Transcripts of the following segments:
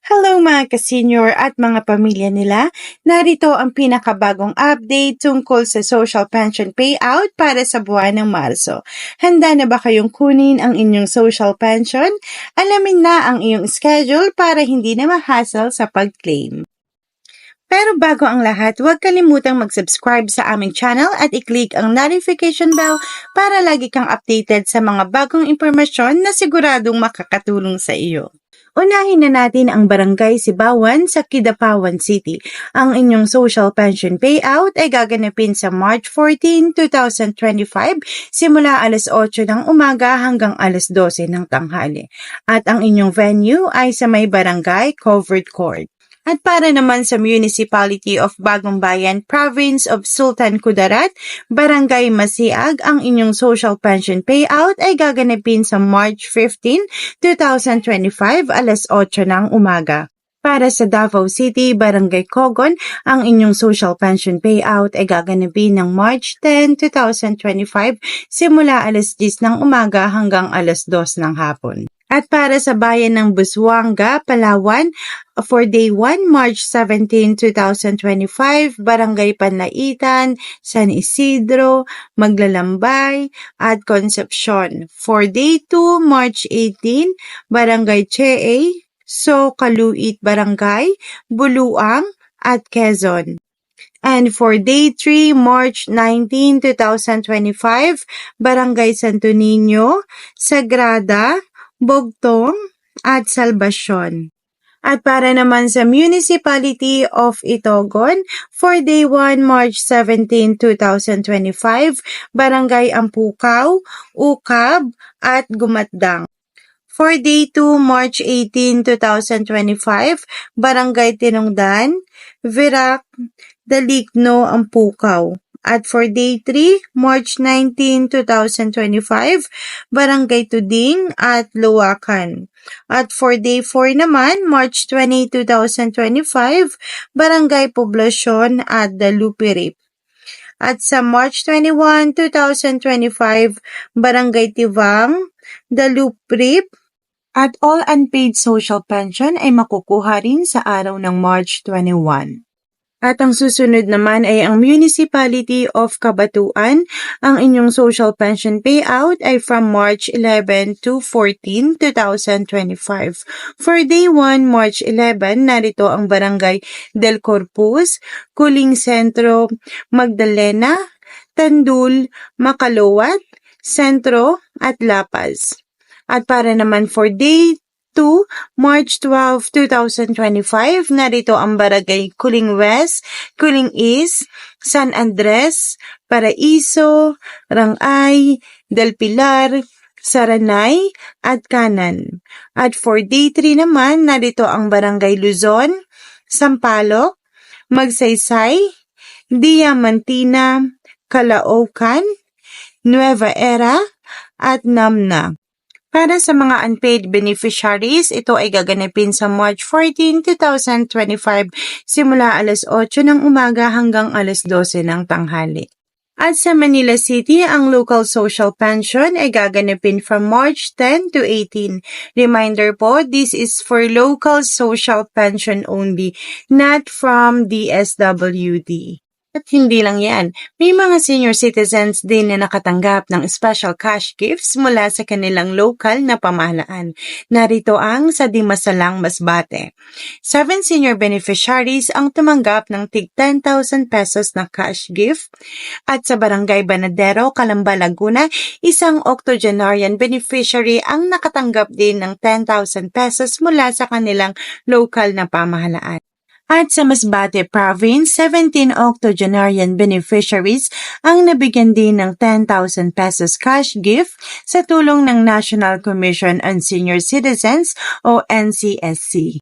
Hello mga ka-senior at mga pamilya nila. Narito ang pinakabagong update tungkol sa social pension payout para sa buwan ng Marso. Handa na ba kayong kunin ang inyong social pension? Alamin na ang iyong schedule para hindi na ma-hassle sa pag-claim. Pero bago ang lahat, huwag kalimutang mag-subscribe sa aming channel at i-click ang notification bell para lagi kang updated sa mga bagong impormasyon na siguradong makakatulong sa iyo. Unahin na natin ang Barangay Sibawan sa Kidapawan City. Ang inyong social pension payout ay gaganapin sa March 14, 2025 simula alas 8 ng umaga hanggang alas 12 ng tanghali. At ang inyong venue ay sa may barangay covered court. At para naman sa Municipality of Bagong Bayan, Province of Sultan Kudarat, Barangay Masiag, ang inyong social pension payout ay gaganapin sa March 15, 2025, alas 8 ng umaga. Para sa Davao City, Barangay Cogon, ang inyong social pension payout ay gaganapin ng March 10, 2025, simula alas 10 ng umaga hanggang alas 2 ng hapon. At para sa bayan ng Busuanga, Palawan, for Day 1, March 17, 2025, Barangay Panlaitan, San Isidro, Maglalambay, at Concepcion. For Day 2, March 18, Barangay Chea, Kaluit Barangay, Buluang, at Quezon. And for Day 3, March 19, 2025, Barangay Santo Niño, Sagrada, Bogtong, at Salvacion. At para naman sa Municipality of Itogon, for Day 1, March 17, 2025, Barangay Ampukaw, Ukab, at Gumatdang. For Day 2, March 18, 2025, Barangay Tinongdan, Virac, Daligno, Ampukaw. At for Day 3, March 19, 2025, Barangay Tuding at Luwakan. At for Day 4 naman, March 20, 2025, Barangay Poblacion at Dalupirip. At sa March 21, 2025, Barangay Tivang, Dalupirip, at all unpaid social pension ay makukuha rin sa araw ng March 21. At ang susunod naman ay ang Municipality of Cabanatuan. Ang inyong social pension payout ay from March 11 to 14, 2025. For Day 1, March 11, narito ang Barangay Del Corpus, Kuling Sentro, Magdalena, Tandul, Makalowat, Sentro, at Lapas. At para naman for Day 2, March 12, 2025, narito ang Barangay Kuling West, Kuling East, San Andres, Paraiso, Rangay, Del Pilar, Saranay, at Kanan. At for Day 3 naman, narito ang Barangay Luzon, Sampaloc, Magsaysay, Diamantina, Caloocan, Nueva Era, at Namna. Para sa mga unpaid beneficiaries, ito ay gaganapin sa March 14, 2025 simula alas 8 ng umaga hanggang alas 12 ng tanghali. At sa Manila City, ang local social pension ay gaganapin from March 10 to 18. Reminder po, this is for local social pension only, not from DSWD. At hindi lang yan, may mga senior citizens din na nakatanggap ng special cash gifts mula sa kanilang local na pamahalaan. Narito ang sa Dimasalang, Masbate. 7 senior beneficiaries ang tumanggap ng tig 10,000 pesos na cash gift. At sa Barangay Banadero, Calamba, Laguna, isang octogenarian beneficiary ang nakatanggap din ng 10,000 pesos mula sa kanilang local na pamahalaan. At sa Masbate Province, 17 octogenarian beneficiaries ang nabigyan din ng 10,000 pesos cash gift sa tulong ng National Commission on Senior Citizens o NCSC.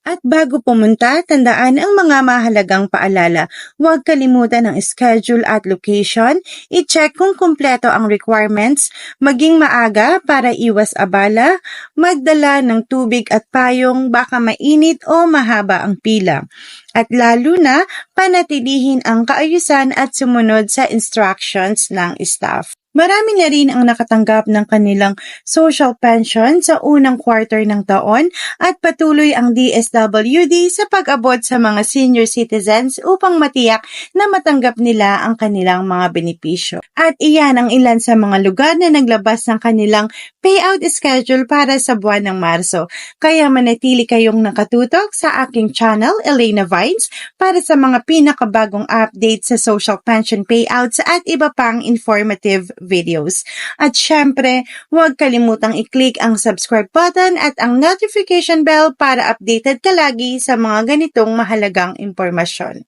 At bago pumunta, tandaan ang mga mahalagang paalala. Huwag kalimutan ang schedule at location. I-check kung kumpleto ang requirements. Maging maaga para iwas abala. Magdala ng tubig at payong, baka mainit o mahaba ang pila. At lalo na, panatilihin ang kaayusan at sumunod sa instructions ng staff. Marami na rin ang nakatanggap ng kanilang social pension sa unang quarter ng taon at patuloy ang DSWD sa pag-abot sa mga senior citizens upang matiyak na matanggap nila ang kanilang mga benepisyo. At iyan ang ilan sa mga lugar na naglabas ng kanilang payout schedule para sa buwan ng Marso. Kaya manatili kayong nakatutok sa aking channel, Elena Vines, para sa mga pinakabagong updates sa social pension payouts at iba pang informative videos. At syempre, huwag kalimutang i-click ang subscribe button at ang notification bell para updated ka lagi sa mga ganitong mahalagang impormasyon.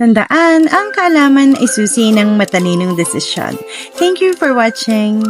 Tandaan, ang kaalaman ay susi ng matalinong desisyon. Thank you for watching!